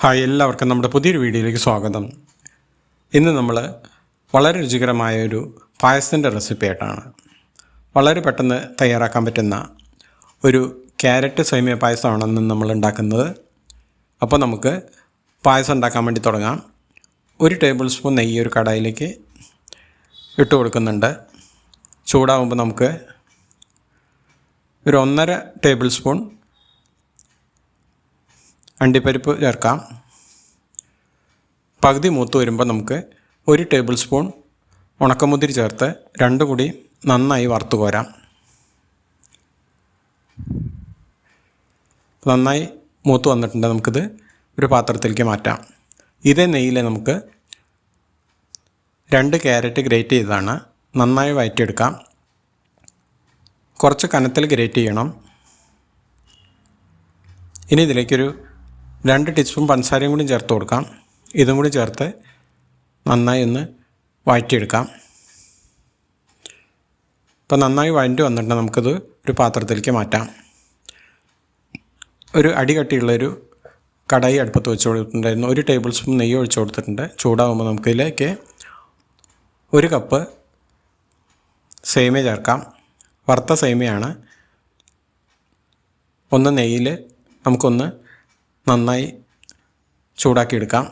Hi, എല്ലാവർക്കും നമ്മുടെ പുതിയൊരു വീഡിയോയിലേക്ക് സ്വാഗതം. ഇന്ന് നമ്മൾ വളരെ രുചികരമായ ഒരു പായസത്തിൻ്റെ റെസിപ്പി ആയിട്ടാണ് വളരെ പെട്ടെന്ന് തയ്യാറാക്കാൻ പറ്റുന്ന ഒരു ക്യാരറ്റ് സേമിയ പായസമാണ് ഇന്ന് നമ്മൾ ഉണ്ടാക്കുന്നത്. അപ്പോൾ നമുക്ക് പായസം ഉണ്ടാക്കാൻ വേണ്ടി തുടങ്ങാം. 1 ടേബിൾ സ്പൂൺ നെയ്യ് ഒരു കടായിലേക്ക് ഇട്ട് കൊടുക്കുന്നുണ്ട്. ചൂടാകുമ്പോൾ നമുക്ക് ഒരു 1.5 ടേബിൾ സ്പൂൺ അണ്ടിപ്പരിപ്പ് ചേർക്കാം. പകുതി മൂത്ത് വരുമ്പോൾ നമുക്ക് 1 ടേബിൾ സ്പൂൺ ഉണക്കമുന്തിരി ചേർത്ത് രണ്ടും കൂടി നന്നായി വറുത്ത് കോരാം. നന്നായി മൂത്ത് വന്നിട്ടുണ്ട്. നമുക്കിത് ഒരു പാത്രത്തിലേക്ക് മാറ്റാം. ഇതേ നെയ്യിൽ നമുക്ക് 2 ക്യാരറ്റ് ഗ്രേറ്റ് ചെയ്തതാണ് നന്നായി വഴറ്റിയെടുക്കാം. കുറച്ച് കനത്തിൽ ഗ്രേറ്റ് ചെയ്യണം. ഇനി ഇതിലേക്കൊരു 2 ടീസ്പൂൺ പഞ്ചസാരയും കൂടി ചേർത്ത് കൊടുക്കാം. ഇതും കൂടി ചേർത്ത് നന്നായി ഒന്ന് വഴറ്റിയെടുക്കാം. ഇപ്പോൾ നന്നായി വഴറ്റി വന്നിട്ട് നമുക്കത് ഒരു പാത്രത്തിലേക്ക് മാറ്റാം. ഒരു അടികട്ടിയുള്ളൊരു കടായി അടുപ്പത്ത് വെച്ച് കൊടുത്തിട്ടുണ്ടായിരുന്നു. 1 ടേബിൾ സ്പൂൺ നെയ്യ് ഒഴിച്ച് കൊടുത്തിട്ടുണ്ട്. ചൂടാകുമ്പോൾ നമുക്കിതിലേക്ക് 1 കപ്പ് സേമിയ ചേർക്കാം. വറുത്ത സേമിയാണ്. ഒന്ന് നെയ്യിൽ നമുക്കൊന്ന് നന്നായി ചൂടാക്കിയെടുക്കാം.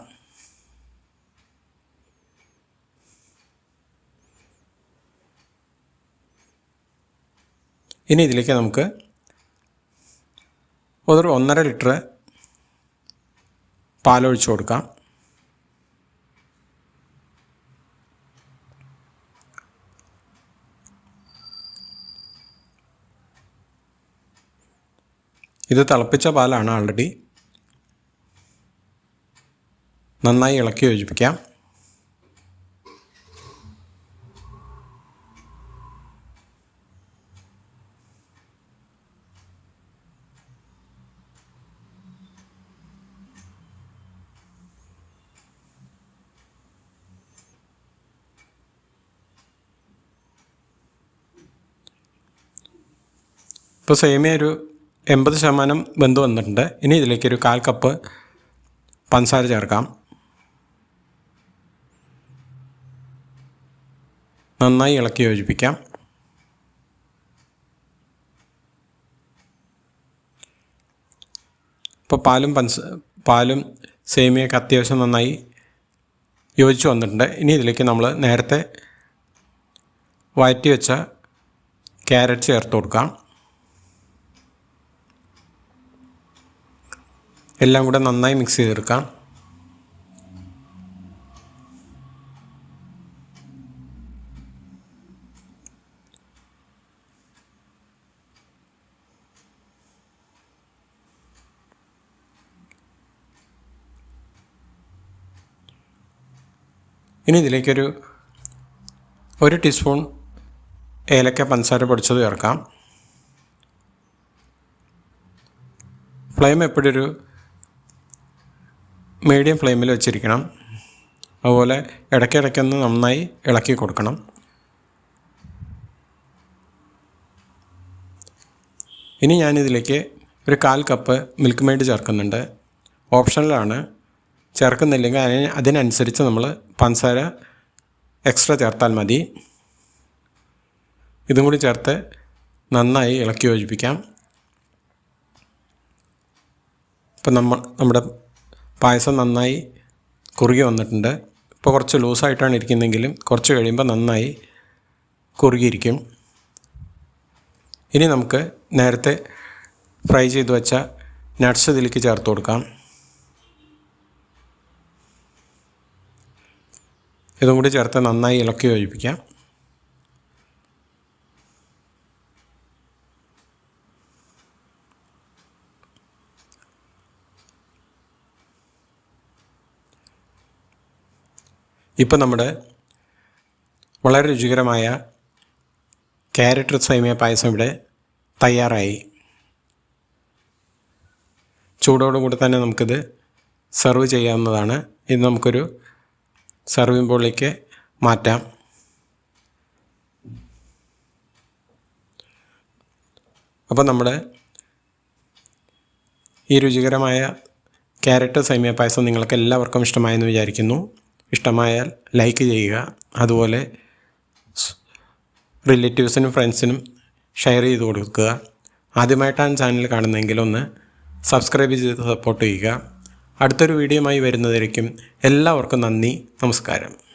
ഇനി ഇതിലേക്ക് നമുക്ക് ഒരു 1.5 ലിറ്റർ പാലൊഴിച്ച് കൊടുക്കാം. ഇത് തിളപ്പിച്ച പാലാണ് ആൾറെഡി. നന്നായി ഇളക്കി യോജിപ്പിക്കാം. ഇപ്പോൾ സേമിയ ഒരു 80% വെന്ത് വന്നിട്ടുണ്ട്. ഇനി ഇതിലേക്കൊരു 1/4 കപ്പ് പഞ്ചസാര ചേർക്കാം. നന്നായി ഇളക്കി യോജിപ്പിക്കാം. ഇപ്പോൾ പാലും സേമിയൊക്കെ അത്യാവശ്യം നന്നായി യോജിച്ച് വന്നിട്ടുണ്ട്. ഇനി ഇതിലേക്ക് നമ്മൾ നേരത്തെ വഴറ്റി വെച്ച ക്യാരറ്റ് ചേർത്ത് കൊടുക്കാം. എല്ലാം കൂടെ നന്നായി മിക്സ് ചെയ്തെടുക്കാം. ഇനി ഇതിലേക്കൊരു 1 ടീസ്പൂൺ ഏലക്ക പഞ്ചസാര പൊടിച്ചത് ചേർക്കാം. ഫ്ലെയിം എപ്പോഴും ഒരു മീഡിയം ഫ്ലെയിമിൽ വെച്ചിരിക്കണം. അതുപോലെ ഇടയ്ക്കിടയ്ക്കൊന്ന് നന്നായി ഇളക്കി കൊടുക്കണം. ഇനി ഞാനിതിലേക്ക് ഒരു 1/4 കപ്പ് മിൽക്ക് മെയ്ഡ് ചേർക്കുന്നുണ്ട്. ഓപ്ഷണലാണ്. ചേർക്കുന്നില്ലെങ്കിൽ അതിനനുസരിച്ച് നമ്മൾ പഞ്ചസാര എക്സ്ട്രാ ചേർത്താൽ മതി. ഇതും കൂടി ചേർത്ത് നന്നായി ഇളക്കി യോജിപ്പിക്കാം. ഇപ്പം നമ്മുടെ പായസം നന്നായി കുറുകി വന്നിട്ടുണ്ട്. ഇപ്പോൾ കുറച്ച് ലൂസായിട്ടാണ് ഇരിക്കുന്നതെങ്കിലും കുറച്ച് കഴിയുമ്പോൾ നന്നായി കുറുകിയിരിക്കും. ഇനി നമുക്ക് നേരത്തെ ഫ്രൈ ചെയ്ത് വെച്ച നട്ട്സ് ഇതിലേക്ക് ചേർത്ത് കൊടുക്കാം. ഇതും കൂടി ചേർത്ത് നന്നായി ഇളക്കി യോജിപ്പിക്കാം. ഇപ്പോൾ നമ്മുടെ വളരെ രുചികരമായ ക്യാരറ്റ് സേമിയ പായസം ഇവിടെ തയ്യാറായി. ചൂടോടുകൂടി തന്നെ നമുക്കിത് സെർവ് ചെയ്യാവുന്നതാണ്. ഇത് നമുക്കൊരു സെർവിംഗ് ബോളിലേക്ക് മാറ്റാം. അപ്പോൾ നമ്മുടെ ഈ രുചികരമായ ക്യാരറ്റ് സേമിയ പായസം നിങ്ങൾക്ക് എല്ലാവർക്കും ഇഷ്ടമായെന്ന് വിചാരിക്കുന്നു. ഇഷ്ടമായാൽ ലൈക്ക് ചെയ്യുക. അതുപോലെ റിലേറ്റീവ്സിനും ഫ്രണ്ട്സിനും ഷെയർ ചെയ്ത് കൊടുക്കുക. ആദ്യമായിട്ടാണ് ചാനൽ കാണുന്നതെങ്കിൽ ഒന്ന് സബ്സ്ക്രൈബ് ചെയ്ത് സപ്പോർട്ട് ചെയ്യുക. അടുത്തൊരു വീഡിയോയുമായി വരുന്നതായിരിക്കും. എല്ലാവർക്കും നന്ദി, നമസ്കാരം.